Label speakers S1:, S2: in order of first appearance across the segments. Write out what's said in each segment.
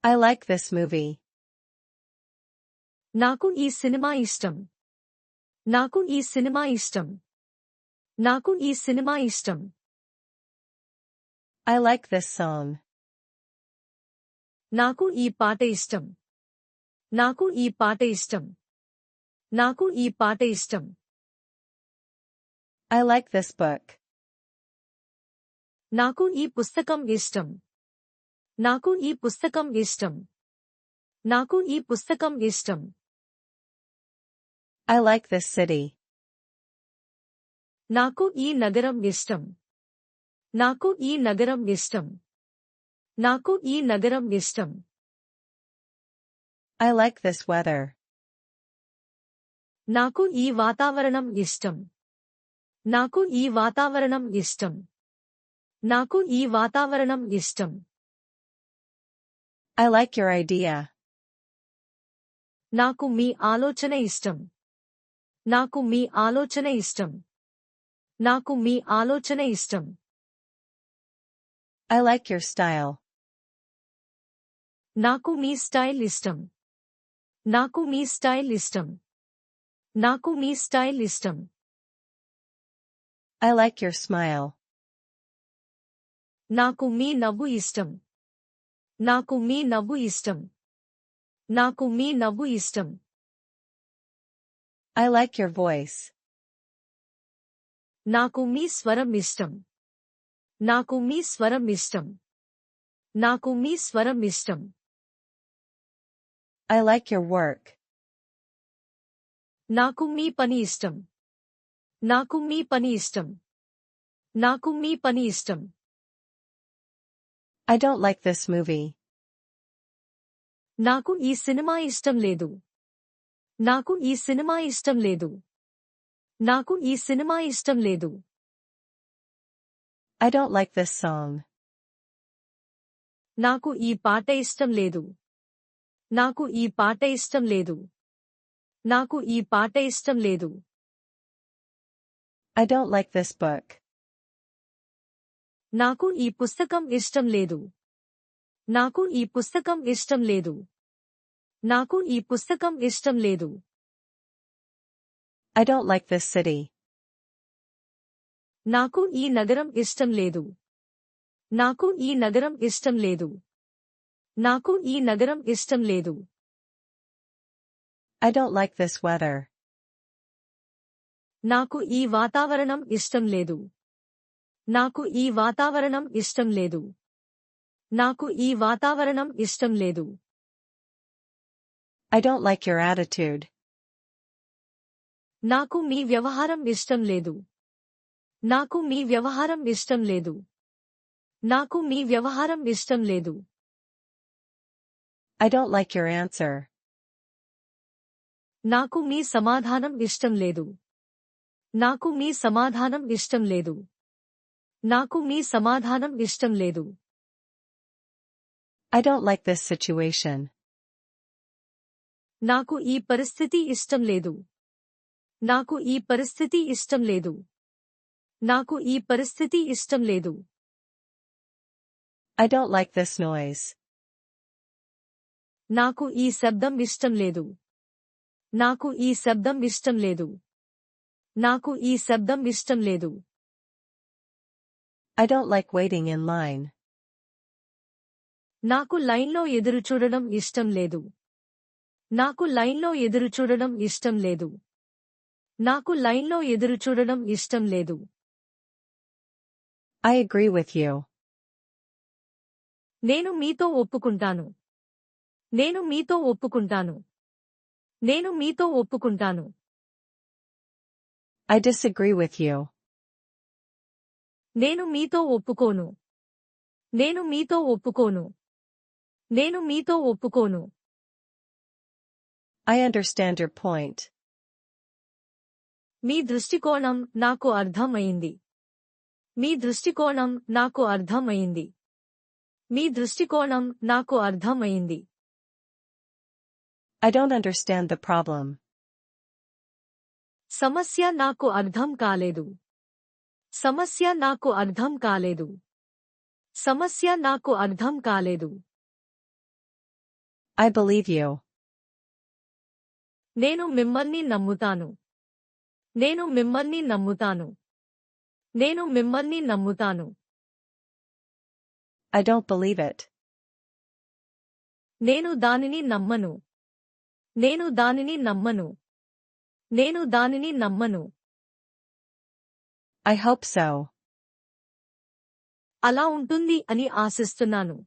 S1: I like this movie.
S2: నాకు ఈ cinema ఇష్టం. నాకు ఈ సినిమా ఇష్టం. నాకు ఈ సినిమా ఇష్టం.
S1: I like this song.
S2: నాకు ఈ పాట ఇష్టం. నాకు ఈ పాట ఇష్టం. నాకు ఈ పాట ఇష్టం.
S1: I like this book.
S2: నాకు ఈ పుస్తకం ఇష్టం. నాకు ఈ పుస్తకం ఇష్టం. నాకు ఈ పుస్తకం ఇష్టం.
S1: I like this city.
S2: నాకు ఈ నగరం ఇష్టం. నాకు ఈ నగరం ఇష్టం. నాకు ఈ నగరం ఇష్టం.
S1: I like this weather.
S2: నాకు ఈ వాతావరణం ఇష్టం. నాకు ఈ వాతావరణం ఇష్టం. నాకు ఈ వాతావరణం ఇష్టం.
S1: I like your idea.
S2: నాకు మీ ఆలోచన ఇష్టం. నాకు మీ ఆలోచన ఇష్టం. నాకు మీ ఆలోచన ఇష్టం.
S1: I like your style.
S2: నాకు మీ స్టైల్ ఇష్టం. నాకు మీ స్టైల్ ఇష్టం. నాకు మీ స్టైల్ ఇష్టం.
S1: I like your smile.
S2: నాకు మీ నవ్వు ఇష్టం. నాకు మీ నవ్వు ఇష్టం. నాకు మీ నవ్వు ఇష్టం.
S1: I like your voice.
S2: నాకు మీ స్వరం ఇష్టం. నాకు మీ స్వరం ఇష్టం. నాకు మీ స్వరం ఇష్టం.
S1: I like your work.
S2: నాకు మీ పని ఇష్టం. నాకు మీ పని ఇష్టం. నాకు మీ పని ఇష్టం.
S1: I don't like this movie.
S2: నాకు ఈ సినిమా ఇష్టం లేదు. నాకు ఈ సినిమా ఇష్టం లేదు. నాకు ఈ సినిమా ఇష్టం లేదు.
S1: I don't like this song.
S2: నాకు ఈ పాట ఇష్టం లేదు. నాకు ఈ పాట ఇష్టం లేదు. నాకు ఈ పాట ఇష్టం లేదు.
S1: I don't like this book.
S2: నాకు ఈ పుస్తకం ఇష్టం లేదు. నాకు ఈ పుస్తకం ఇష్టం లేదు. నాకు ఈ పుస్తకం ఇష్టం లేదు.
S1: I don't like this city.
S2: నాకు ఈ నగరం ఇష్టం లేదు. నాకు ఈ నగరం ఇష్టం లేదు. నాకు ఈ నగరం ఇష్టం లేదు.
S1: I don't like this weather.
S2: నాకు ఈ వాతావరణం ఇష్టం లేదు. నాకు ఈ వాతావరణం ఇష్టం లేదు. నాకు ఈ వాతావరణం ఇష్టం లేదు.
S1: I don't like your attitude.
S2: నాకు మీ వ్యవహారం ఇష్టం లేదు. నాకు మీ వ్యవహారం ఇష్టం లేదు. నాకు మీ వ్యవహారం ఇష్టం లేదు.
S1: I don't like your answer.
S2: నాకు మీ సమాధానం ఇష్టం లేదు. నాకు మీ సమాధానం ఇష్టం లేదు. నాకు మీ సమాధానం ఇష్టం లేదు.
S1: I don't like this situation.
S2: నాకు ఈ పరిస్థితి ఇష్టం లేదు. నాకు ఈ పరిస్థితి ఇష్టం లేదు. నాకు ఈ పరిస్థితి ఇష్టం లేదు.
S1: I don't like this noise.
S2: నాకు ఈ శబ్దం ఇష్టం లేదు. నాకు ఈ శబ్దం ఇష్టం లేదు. నాకు ఈ శబ్దం ఇష్టం లేదు.
S1: I don't like waiting in line.
S2: నాకు లైన్లో ఎదురుచూడడం ఇష్టం లేదు. నాకు లైన్లో ఎదురుచూడడం ఇష్టం లేదు. నాకు లైన్లో ఎదురుచూడడం ఇష్టం లేదు.
S1: I agree with you.
S2: నేను మీతో ఒప్పుకుంటాను. నేను మీతో ఒప్పుకుంటాను. నేను మీతో ఒప్పుకుంటాను.
S1: I disagree with you.
S2: నేను మీతో ఒప్పుకోను. నేను మీతో ఒప్పుకోను. నేను మీతో ఒప్పుకోను.
S1: I understand your point.
S2: మీ దృష్టికోణం నాకు అర్థం అయింది. మీ దృష్టికోణం నాకు అర్థం అయింది. మీ దృష్టికోణం నాకు అర్థం అయింది.
S1: I don't understand the problem.
S2: సమస్య నాకు అర్థం కాలేదు. సమస్య నాకు అర్థం కాలేదు. సమస్య నాకు అర్థం కాలేదు.
S1: I believe you.
S2: నేను మిమ్మల్ని నమ్ముతాను. నేను మిమ్మల్ని నమ్ముతాను. నేను మిమ్మల్ని నమ్ముతాను.
S1: I don't believe it.
S2: నేను దానిని నమ్మను. నేను దానిని నమ్మను. నేను దానిని నమ్మను.
S1: I hope so.
S2: అలా ఉంటుంది అని ఆశిస్తున్నాను.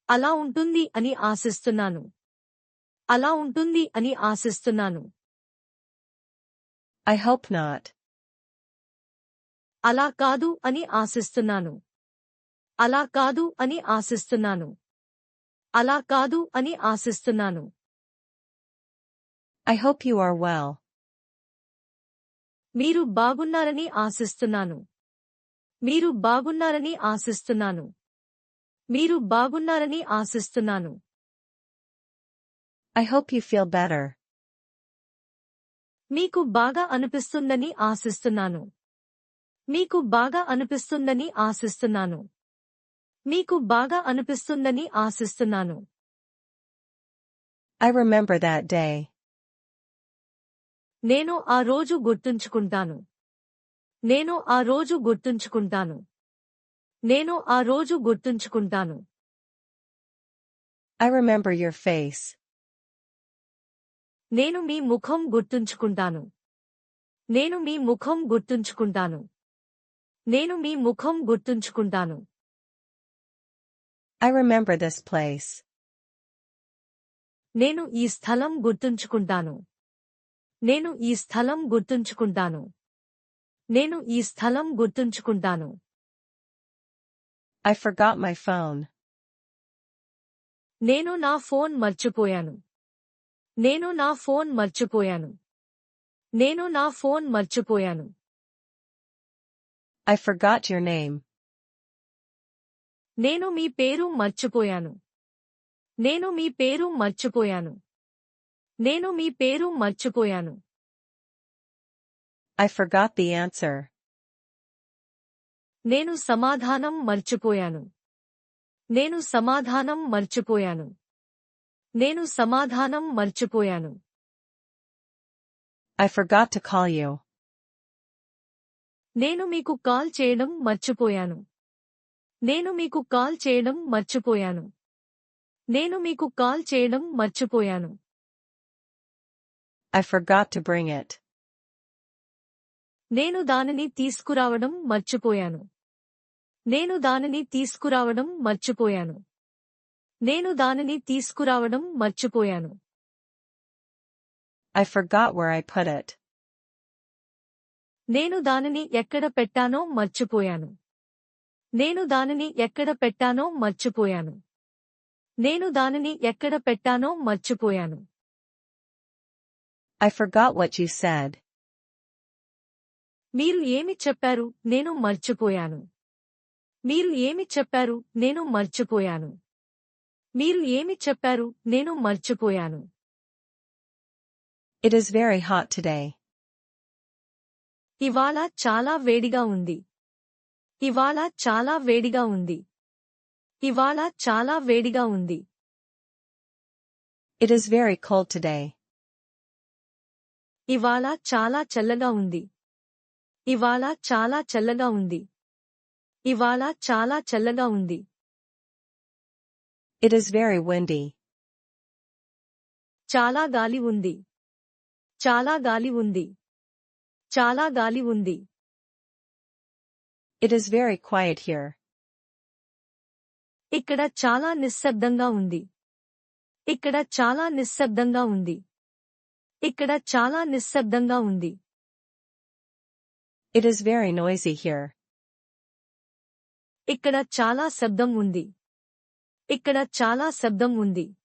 S2: అలా ఉంటుంది అని ఆశిస్తున్నాను. అలా ఉంటుంది అని ఆశిస్తున్నాను.
S1: I hope not.
S2: అలా కాదు అని ఆశిస్తున్నాను. అలా కాదు అని ఆశిస్తున్నాను. అలా కాదు అని ఆశిస్తున్నాను.
S1: I hope you are well.
S2: మీరు బాగున్నారని ఆశిస్తున్నాను. మీరు బాగున్నారని ఆశిస్తున్నాను. మీరు బాగున్నారని ఆశిస్తున్నాను.
S1: I hope you feel better.
S2: మీకు బాగా అనిపిస్తుందని ఆశిస్తున్నాను. మీకు బాగా అనిపిస్తుందని ఆశిస్తున్నాను. మీకు బాగా అనిపిస్తుందని ఆశిస్తున్నాను.
S1: I remember that day.
S2: నేను ఆ రోజు గుర్తుంచుకుంటాను. నేను ఆ రోజు గుర్తుంచుకుంటాను. నేను ఆ రోజు గుర్తుంచుకుంటాను.
S1: I remember your face.
S2: నేను మీ ముఖం గుర్తుంచుకుంటాను. నేను మీ ముఖం గుర్తుంచుకుంటాను. నేను మీ ముఖం గుర్తుంచుకుంటాను.
S1: I remember this place.
S2: నేను ఈ స్థలం గుర్తుంచుకుంటాను. నేను ఈ స్థలం గుర్తుంచుకుంటాను. నేను ఈ స్థలం గుర్తుంచుకుంటాను.
S1: I forgot my phone.
S2: నేను నా ఫోన్ మర్చిపోయాను. నేను నా ఫోన్ మర్చిపోయాను. నేను నా ఫోన్ మర్చిపోయాను.
S1: I forgot your name.
S2: నేను మీ పేరు మర్చిపోయాను. నేను మీ పేరు మర్చిపోయాను. నేను మీ పేరు మర్చిపోయాను.
S1: I forgot the answer.
S2: నేను సమాధానం మర్చిపోయాను. నేను సమాధానం మర్చిపోయాను. నేను సమాధానం మర్చిపోయాను.
S1: I forgot to call you.
S2: నేను మీకు కాల్ చేయడం మర్చిపోయాను. నేను మీకు కాల్ చేయడం మర్చిపోయాను. నేను మీకు కాల్ చేయడం మర్చిపోయాను.
S1: I forgot to bring it.
S2: నేను దానిని తీసుకురావడం మర్చిపోయాను. నేను దానిని తీసుకురావడం మర్చిపోయాను. నేను దానిని తీసుకురావడం మర్చిపోయాను.
S1: I forgot where I put it.
S2: నేను దానిని ఎక్కడ పెట్టానో మర్చిపోయాను. నేను దానిని ఎక్కడ పెట్టానో మర్చిపోయాను. నేను దానిని ఎక్కడ పెట్టానో మర్చిపోయాను.
S1: I forgot what you said.
S2: మీరు ఏమి చెప్పారు నేను మర్చిపోయాను. మీరు ఏమి చెప్పారు నేను మర్చిపోయాను. మీరు ఏమి చెప్పారు నేను మర్చిపోయాను.
S1: It is very hot today.
S2: ఇవాళ చాలా వేడిగా ఉంది. ఇవాళ చాలా వేడిగా ఉంది. ఇవాళ చాలా వేడిగా ఉంది.
S1: It is very cold today.
S2: ఇవాళ చాలా చల్లగా ఉంది. ఇవాళ చాలా చల్లగా ఉంది. ఇవాళ చాలా చల్లగా ఉంది.
S1: It is very windy.
S2: చాలా గాలి ఉంది. చాలా గాలి ఉంది. చాలా గాలి ఉంది.
S1: It is very quiet here.
S2: ఇక్కడ చాలా నిశ్శబ్దంగా ఉంది. ఇక్కడ చాలా నిశ్శబ్దంగా ఉంది. ఇక్కడ చాలా నిశ్శబ్దంగా ఉంది.
S1: It is very noisy here.
S2: ఇక్కడ చాలా శబ్దం ఉంది. ఇక్కడ చాలా శబ్దం ఉంది.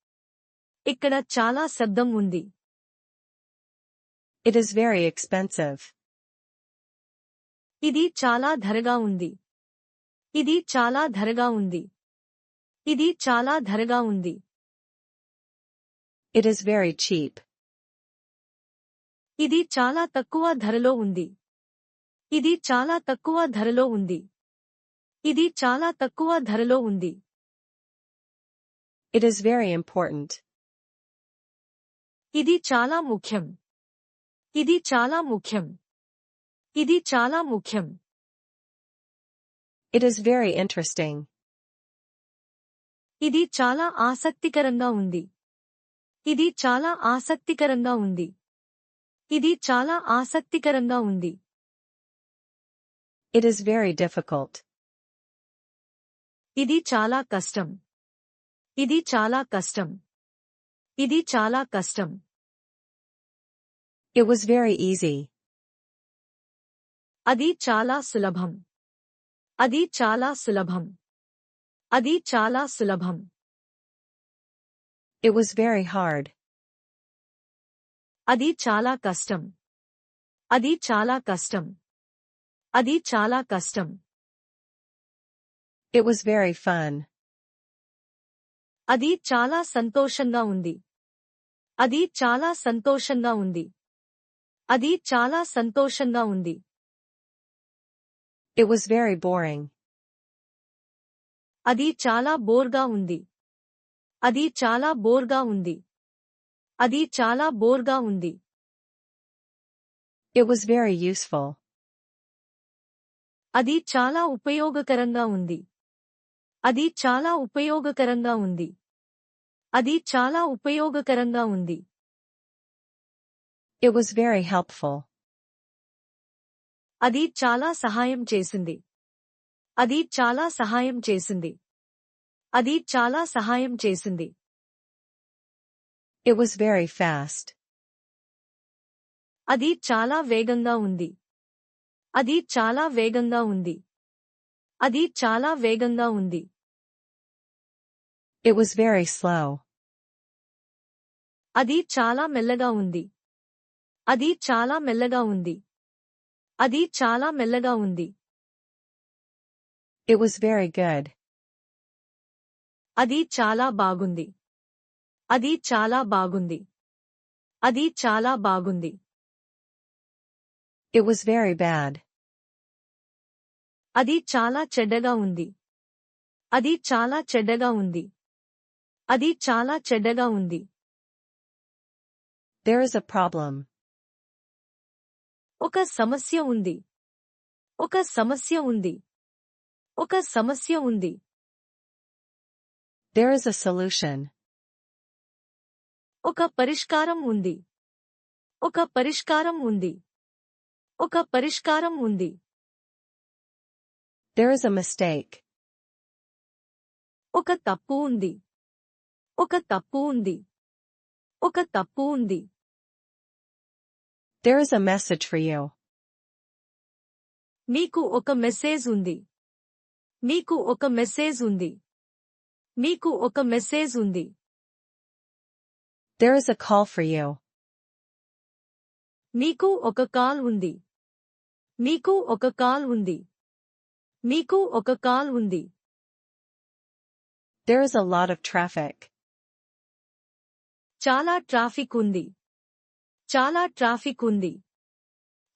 S2: ఇక్కడ చాలా శబ్దం ఉంది.
S1: It is very expensive.
S2: ఇది చాలా ధరగా ఉంది. ఇది చాలా ధరగా ఉంది. ఇది చాలా ధరగా ఉంది.
S1: It is very cheap.
S2: ఇది చాలా తక్కువ ధరలో ఉంది. ఇది చాలా తక్కువ ధరలో ఉంది. ఇది చాలా తక్కువ ధరలో ఉంది.
S1: It is very important.
S2: ఇది చాలా ముఖ్యం. ఇది చాలా ముఖ్యం. ఇది చాలా ముఖ్యం.
S1: It is very interesting.
S2: ఇది చాలా ఆసక్తికరంగా ఉంది. ఇది చాలా ఆసక్తికరంగా ఉంది. ఇది చాలా ఆసక్తికరంగా ఉంది.
S1: It is very difficult.
S2: ఇది చాలా కష్టం. ఇది చాలా కష్టం. ఇది చాలా కష్టం.
S1: It was very easy.
S2: అది చాలా సులభం. అది చాలా సులభం. అది చాలా సులభం.
S1: It was very hard.
S2: అది చాలా కష్టం. అది చాలా కష్టం. అది చాలా కష్టం.
S1: It was very fun.
S2: అది చాలా సంతోషంగా ఉంది. అది చాలా సంతోషంగా ఉంది. అది చాలా సంతోషంగా ఉంది.
S1: It was very boring.
S2: అది చాలా బోర్గా ఉంది. అది చాలా బోర్గా ఉంది. అది చాలా బోర్గా ఉంది.
S1: It was very useful.
S2: అది చాలా ఉపయోగకరంగా ఉంది. అది చాలా ఉపయోగకరంగా ఉంది. అది చాలా ఉపయోగకరంగా ఉంది.
S1: It was very helpful.
S2: అది చాలా సహాయం చేసింది. అది చాలా సహాయం చేసింది. అది చాలా సహాయం చేసింది.
S1: It was very fast.
S2: అది చాలా వేగంగా ఉంది. అది చాలా వేగంగా ఉంది. అది చాలా వేగంగా ఉంది.
S1: It was very slow.
S2: అది చాలా మెల్లగా ఉంది. అది చాలా మెల్లగా ఉంది. అది చాలా మెల్లగా ఉంది.
S1: It was very good.
S2: అది చాలా బాగుంది. అది చాలా బాగుంది. అది చాలా బాగుంది.
S1: It was very bad.
S2: అది చాలా చెడ్డగా ఉంది. అది చాలా చెడ్డగా ఉంది. అది చాలా చెడ్డగా ఉంది.
S1: There is a problem.
S2: ఒక సమస్య ఉంది. ఒక సమస్య ఉంది. ఒక సమస్య ఉంది.
S1: There is a solution.
S2: ఒక పరిష్కారం ఉంది. ఒక పరిష్కారం ఉంది. ఒక పరిష్కారం ఉంది.
S1: There is a mistake.
S2: ఒక తప్పు ఉంది. ఒక తప్పు ఉంది. ఒక తప్పు ఉంది.
S1: There is a message for you.
S2: మీకు ఒక మెసేజ్ ఉంది. మీకు ఒక మెసేజ్ ఉంది. మీకు ఒక మెసేజ్ ఉంది.
S1: There is a call for you.
S2: మీకు ఒక కాల్ ఉంది. మీకు ఒక కాల్ ఉంది. మీకు ఒక కాల్ ఉంది.
S1: There is a lot of traffic.
S2: చాలా ట్రాఫిక్ ఉంది. చాలా ట్రాఫిక్ ఉంది.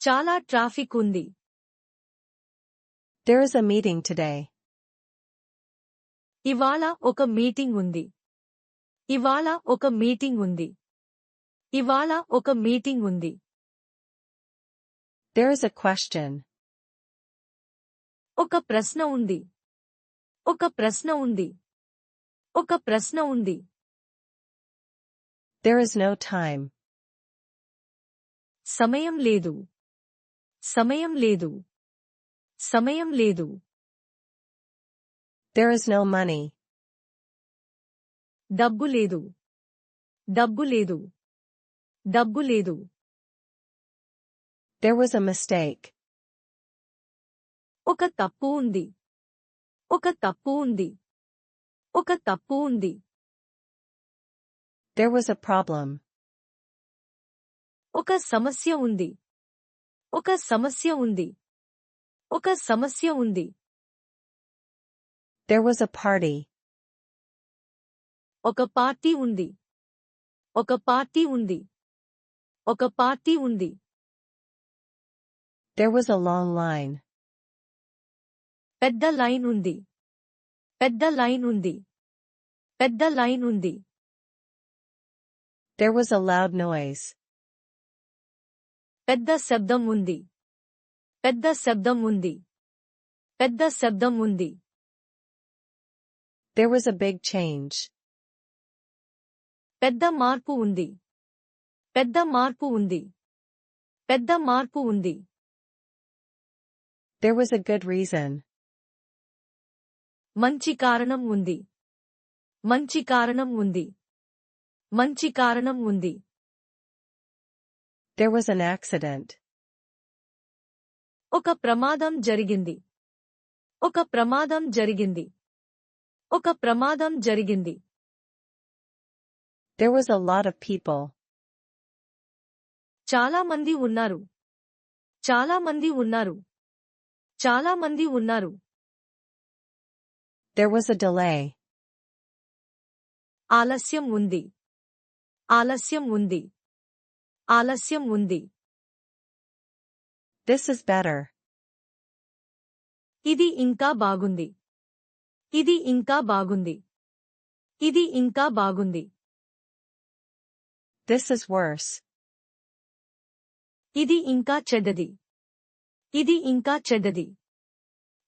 S2: చాలా ట్రాఫిక్ ఉంది.
S1: There is a meeting today.
S2: ఇవాళ ఒక మీటింగ్ ఉంది. ఇవాళ ఒక మీటింగ్ ఉంది. ఇవాళ ఒక మీటింగ్ ఉంది.
S1: There is a question.
S2: ఒక ప్రశ్న ఉంది. ఒక ప్రశ్న ఉంది. ఒక ప్రశ్న ఉంది.
S1: There is no time.
S2: సమయం లేదు. సమయం లేదు. సమయం లేదు.
S1: There is no money.
S2: డబ్బు లేదు. డబ్బు లేదు. డబ్బు లేదు.
S1: There was a mistake.
S2: ఒక తప్పు ఉంది. ఒక తప్పు ఉంది. ఒక తప్పు ఉంది.
S1: There was a problem.
S2: ఒక సమస్య ఉంది. ఒక సమస్య ఉంది. ఒక సమస్య ఉంది.
S1: There was a party.
S2: ఒక పార్టీ ఉంది. ఒక పార్టీ ఉంది. ఒక పార్టీ ఉంది.
S1: There was a long line.
S2: పెద్ద లైన్ ఉంది. పెద్ద లైన్ ఉంది. పెద్ద లైన్ ఉంది.
S1: There was a loud noise.
S2: పెద్ద శబ్దం ఉంది. పెద్ద శబ్దం ఉంది. పెద్ద శబ్దం ఉంది.
S1: There was a big change.
S2: పెద్ద మార్పు ఉంది. పెద్ద మార్పు ఉంది. పెద్ద మార్పు ఉంది.
S1: There was a good reason.
S2: మంచి కారణం ఉంది. మంచి కారణం ఉంది. మంచి కారణం ఉంది.
S1: There was an accident.
S2: ఒక ప్రమాదం జరిగింది. ఒక ప్రమాదం జరిగింది. ఒక ప్రమాదం జరిగింది.
S1: There was a lot of people.
S2: చాలా మంది ఉన్నారు. చాలా మంది ఉన్నారు. చాలా మంది ఉన్నారు.
S1: There was a delay.
S2: ఆలస్యం ఉంది. ఆలస్యం ఉంది. ఆలస్యం ఉంది.
S1: This is better.
S2: ఇది ఇంకా బాగుంది. ఇది ఇంకా బాగుంది. ఇది ఇంకా బాగుంది.
S1: This is worse.
S2: ఇది ఇంకా చెడ్డది. ఇది ఇంకా చెడ్డది.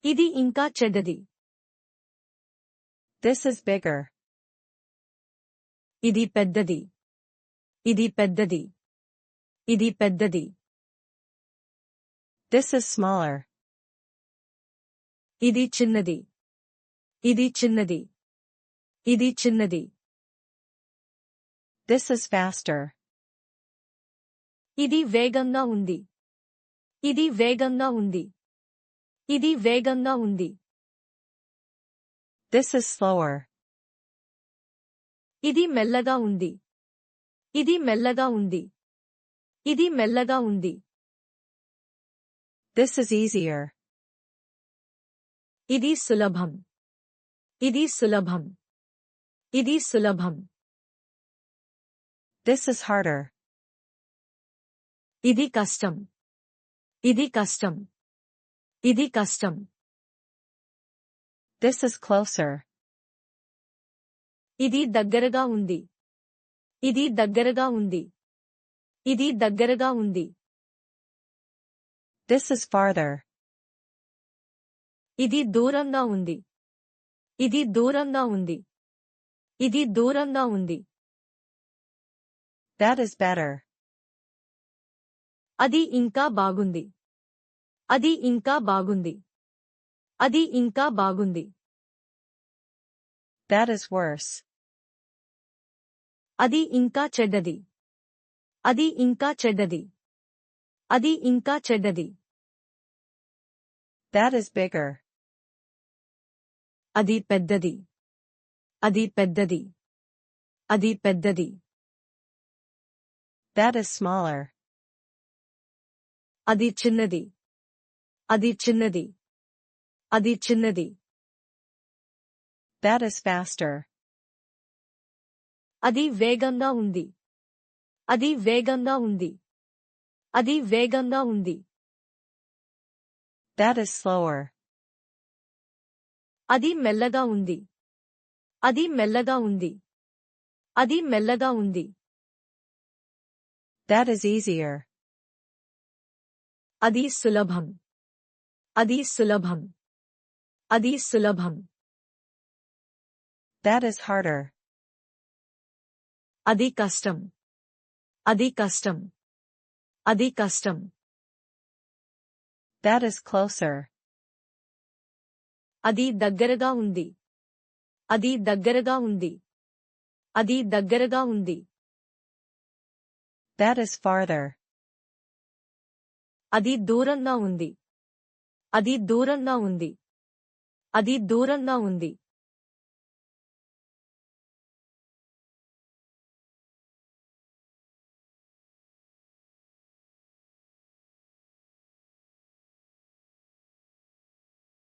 S2: ఇది ఇంకా చెడ్డది.
S1: This is bigger.
S2: ఇది పెద్దది. ఇది పెద్దది. ఇది పెద్దది.
S1: This is smaller.
S2: ఇది చిన్నది. ఇది చిన్నది. ఇది చిన్నది.
S1: This is faster.
S2: ఇది వేగంగా ఉంది. ఇది వేగంగా ఉంది. ఇది వేగంగా ఉంది.
S1: This is slower.
S2: ఇది మెల్లగా ఉంది. ఇది మెల్లగా ఉంది. ఇది మెల్లగా ఉంది.
S1: This is easier.
S2: ఇది సులభం. ఇది సులభం. ఇది సులభం.
S1: This is harder.
S2: ఇది కష్టం. ఇది కష్టం. ఇది కష్టం.
S1: This is closer.
S2: ఇది దగ్గరగా ఉంది. ఇది దగ్గరగా ఉంది. ఇది దగ్గరగా ఉంది.
S1: This is farther.
S2: ఇది దూరంగా ఉంది. ఇది దూరంగా ఉంది. ఇది దూరంగా ఉంది.
S1: That is better.
S2: అది ఇంకా బాగుంది. అది ఇంకా బాగుంది. అది ఇంకా బాగుంది.
S1: That is worse.
S2: అది ఇంకా చెడ్డది. అది ఇంకా చెడ్డది. అది ఇంకా చెడ్డది.
S1: That is bigger.
S2: అది పెద్దది. అది పెద్దది. అది పెద్దది.
S1: That is smaller.
S2: అది చిన్నది. అది చిన్నది. అది చిన్నది.
S1: That is faster.
S2: అది వేగంగా ఉంది. అది వేగంగా ఉంది. అది వేగంగా ఉంది.
S1: That is slower.
S2: అది మెల్లగా ఉంది. అది మెల్లగా ఉంది. అది మెల్లగా ఉంది.
S1: That is easier.
S2: అది సులభం. అది సులభం. అది సులభం.
S1: That is harder.
S2: అది కష్టం. అది కష్టం. అది కష్టం.
S1: That is closer.
S2: అది దగ్గరగా ఉంది. అది దగ్గరగా ఉంది. అది దగ్గరగా ఉంది.
S1: That is farther.
S2: అది దూరంగా ఉంది. అది దూరంగా ఉంది. అది దూరంగా ఉంది.